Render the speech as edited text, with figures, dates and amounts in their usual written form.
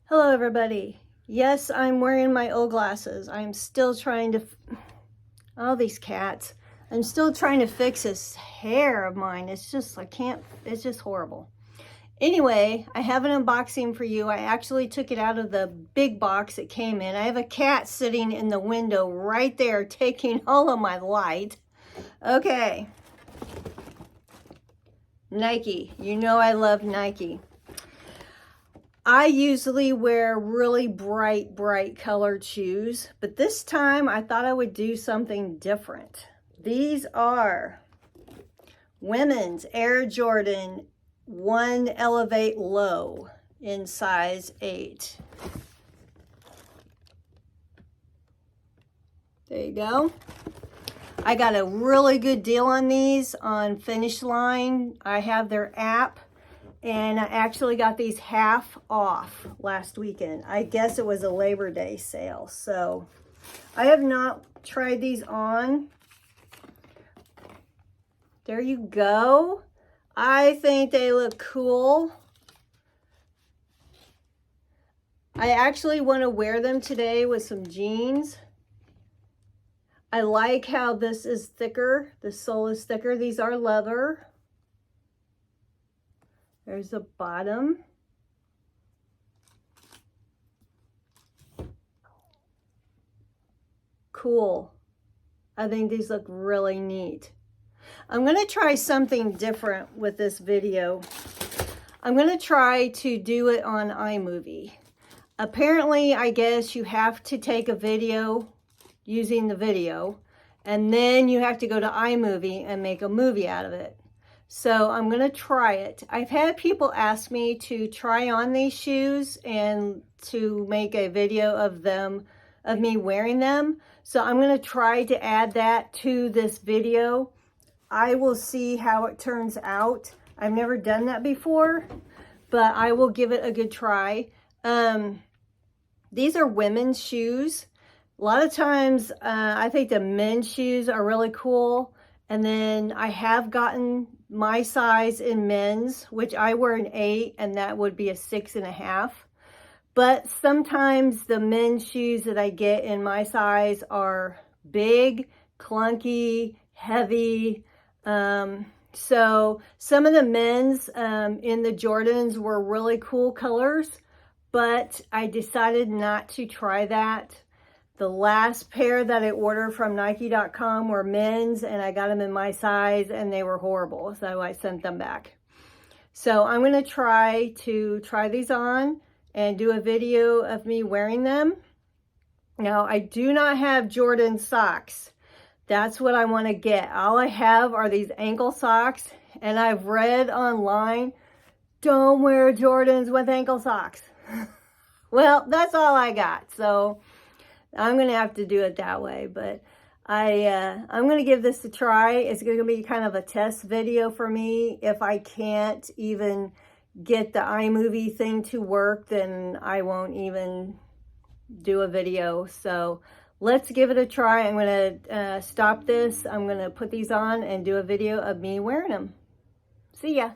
Hello everybody. Yes, I'm wearing my old glasses. I'm still trying to, all these cats. I'm still trying to fix this hair of mine. It's just, it's just horrible. Anyway, I have an unboxing for you. I actually took it out of the big box it came in. I have a cat sitting in the window right there taking all of my light. Okay. Nike. You know I love Nike. I usually wear really bright colored shoes, but this time I thought I would do something different. These are women's Air Jordan 1 Elevate Low in size 8. There you go. I got a really good deal on these on Finish Line. I have their app. And I actually got these half off last weekend. I guess it was a Labor Day sale. So I have not tried these on. There you go. I think they look cool. I actually want to wear them today with some jeans. I like how this is thicker. The sole is thicker. These are leather. There's the bottom. Cool. I think these look really neat. I'm going to try something different with this video. I'm going to try to do it on iMovie. Apparently, I guess you have to take a video using the video, and then you have to go to iMovie and make a movie out of it. So I'm going to try it. I've had people ask me to try on these shoes and to make a video of them, of me wearing them. So I'm going to try to add that to this video. I will see how it turns out. I've never done that before, but I will give it a good try. These are women's shoes. A lot of times I think the men's shoes are really cool. And then I have gotten my size in men's, which I wear an 8, and that would be a 6.5. But sometimes the men's shoes that I get in my size are big, clunky, heavy. So some of the men's in the Jordans were really cool colors, but I decided not to try that. The last pair that I ordered from Nike.com were men's, and I got them in my size, and they were horrible, so I sent them back. So I'm going to try these on and do a video of me wearing them. Now, I do not have Jordan socks. That's what I want to get. All I have are these ankle socks, and I've read online, don't wear Jordans with ankle socks. Well, that's all I got, so I'm going to have to do it that way, but I'm going to give this a try. It's going to be kind of a test video for me. If I can't even get the iMovie thing to work, then I won't even do a video. So let's give it a try. I'm going to stop this. I'm going to put these on and do a video of me wearing them. See ya.